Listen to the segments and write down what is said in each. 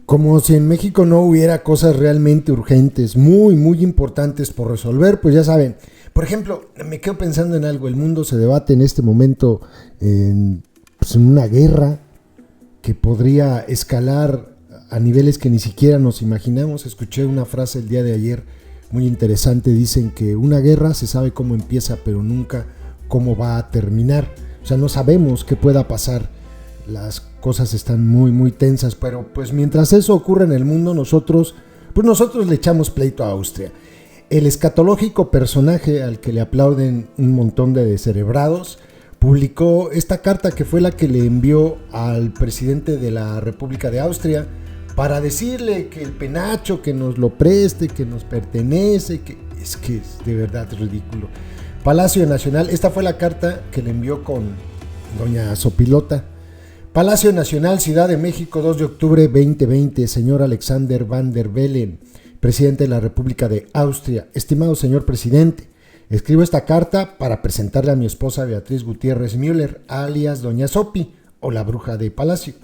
Como si en México no hubiera cosas realmente urgentes, muy, muy importantes por resolver, pues ya saben. Por ejemplo, me quedo pensando en algo. El mundo se debate en este momento pues en una guerra que podría escalar a niveles que ni siquiera nos imaginamos. Escuché una frase el día de ayer muy interesante. Dicen que una guerra se sabe cómo empieza, pero nunca cómo va a terminar. O sea, no sabemos qué pueda pasar. Las cosas están muy, muy tensas, pero pues mientras eso ocurre en el mundo, nosotros le echamos pleito a Austria. El escatológico personaje al que le aplauden un montón de descerebrados publicó esta carta que fue la que le envió al presidente de la República de Austria para decirle que el penacho, que nos lo preste, que nos pertenece, que es de verdad ridículo. Palacio Nacional, esta fue la carta que le envió con doña Sopilota. Palacio Nacional, Ciudad de México, 2 de octubre 2020, señor Alexander Van der Bellen, presidente de la República de Austria. Estimado señor presidente, escribo esta carta para presentarle a mi esposa Beatriz Gutiérrez Müller, alias Doña Sopi, o la bruja de Palacio,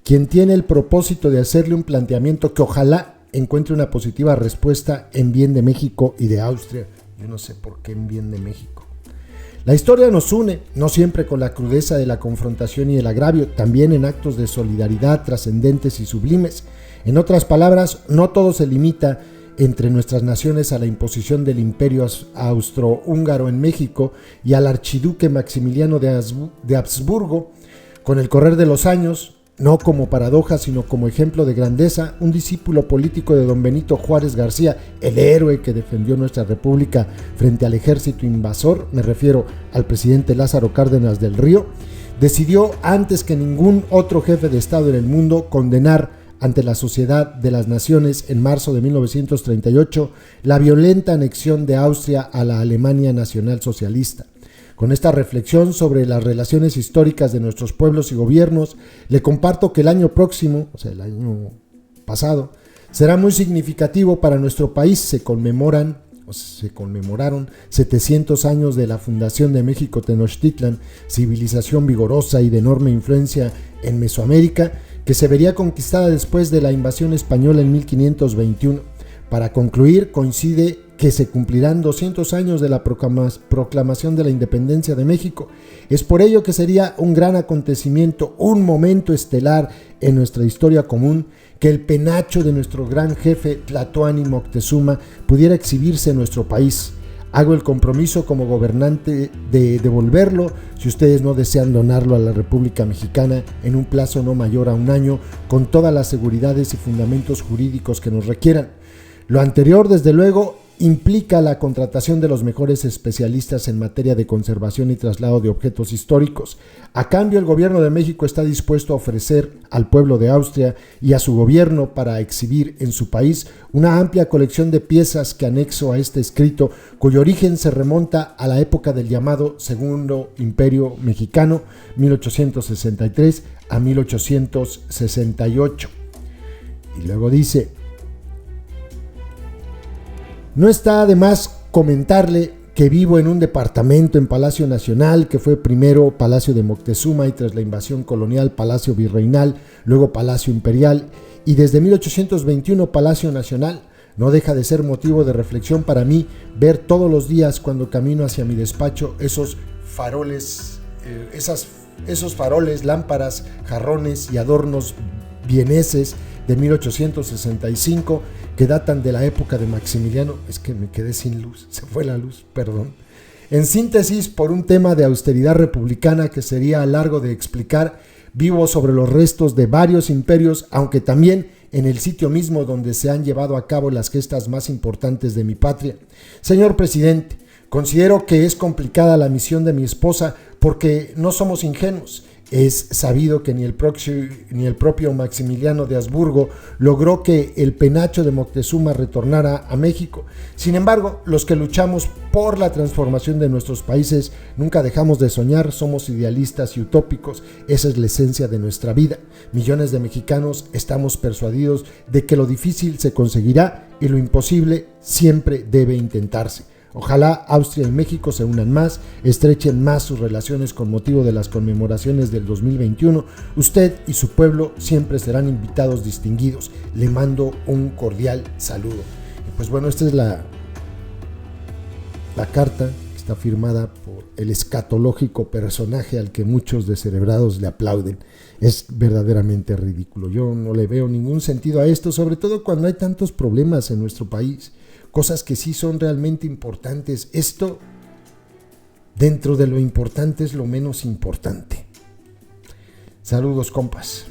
quien tiene el propósito de hacerle un planteamiento que ojalá encuentre una positiva respuesta en bien de México y de Austria. Yo no sé por qué en bien de México. La historia nos une, no siempre con la crudeza de la confrontación y el agravio, también en actos de solidaridad trascendentes y sublimes. En otras palabras, no todo se limita entre nuestras naciones a la imposición del imperio austrohúngaro en México y al archiduque Maximiliano de Habsburgo. Con el correr de los años, no como paradoja, sino como ejemplo de grandeza, un discípulo político de don Benito Juárez García, el héroe que defendió nuestra república frente al ejército invasor, me refiero al presidente Lázaro Cárdenas del Río, decidió antes que ningún otro jefe de Estado en el mundo condenar ante la Sociedad de las Naciones en marzo de 1938 la violenta anexión de Austria a la Alemania nacional socialista. Con esta reflexión sobre las relaciones históricas de nuestros pueblos y gobiernos, le comparto que el año próximo, o sea, el año pasado, será muy significativo para nuestro país. Se conmemoraron 700 años de la fundación de México Tenochtitlan, civilización vigorosa y de enorme influencia en Mesoamérica, que se vería conquistada después de la invasión española en 1521. Para concluir, coincide que se cumplirán 200 años de la proclamación de la independencia de México. Es por ello que sería un gran acontecimiento, un momento estelar en nuestra historia común, que el penacho de nuestro gran jefe Tlatoani Moctezuma pudiera exhibirse en nuestro país. Hago el compromiso como gobernante de devolverlo, si ustedes no desean donarlo a la República Mexicana en un plazo no mayor a un año, con todas las seguridades y fundamentos jurídicos que nos requieran. Lo anterior, desde luego, implica la contratación de los mejores especialistas en materia de conservación y traslado de objetos históricos. A cambio, el gobierno de México está dispuesto a ofrecer al pueblo de Austria y a su gobierno para exhibir en su país una amplia colección de piezas que anexo a este escrito, cuyo origen se remonta a la época del llamado Segundo Imperio Mexicano, 1863 a 1868. Y luego dice: no está de más comentarle que vivo en un departamento en Palacio Nacional, que fue primero Palacio de Moctezuma y tras la invasión colonial Palacio Virreinal, luego Palacio Imperial y desde 1821 Palacio Nacional. No deja de ser motivo de reflexión para mí ver todos los días cuando camino hacia mi despacho esos faroles, lámparas, jarrones y adornos vieneses de 1865 que datan de la época de Maximiliano. Es que me quedé sin luz, se fue la luz, perdón. En síntesis, por un tema de austeridad republicana que sería largo de explicar, vivo sobre los restos de varios imperios, aunque también en el sitio mismo donde se han llevado a cabo las gestas más importantes de mi patria. Señor presidente, considero que es complicada la misión de mi esposa porque no somos ingenuos. Es sabido que ni el propio Maximiliano de Habsburgo logró que el penacho de Moctezuma retornara a México. Sin embargo, los que luchamos por la transformación de nuestros países nunca dejamos de soñar, somos idealistas y utópicos. Esa es la esencia de nuestra vida. Millones de mexicanos estamos persuadidos de que lo difícil se conseguirá y lo imposible siempre debe intentarse. Ojalá Austria y México se unan más, estrechen más sus relaciones con motivo de las conmemoraciones del 2021. Usted y su pueblo siempre serán invitados distinguidos. Le mando un cordial saludo. Y pues bueno, esta es la carta que está firmada por el escatológico personaje al que muchos descerebrados le aplauden. Es verdaderamente ridículo. Yo no le veo ningún sentido a esto, sobre todo cuando hay tantos problemas en nuestro país. Cosas que sí son realmente importantes. Esto, dentro de lo importante, es lo menos importante. Saludos, compas.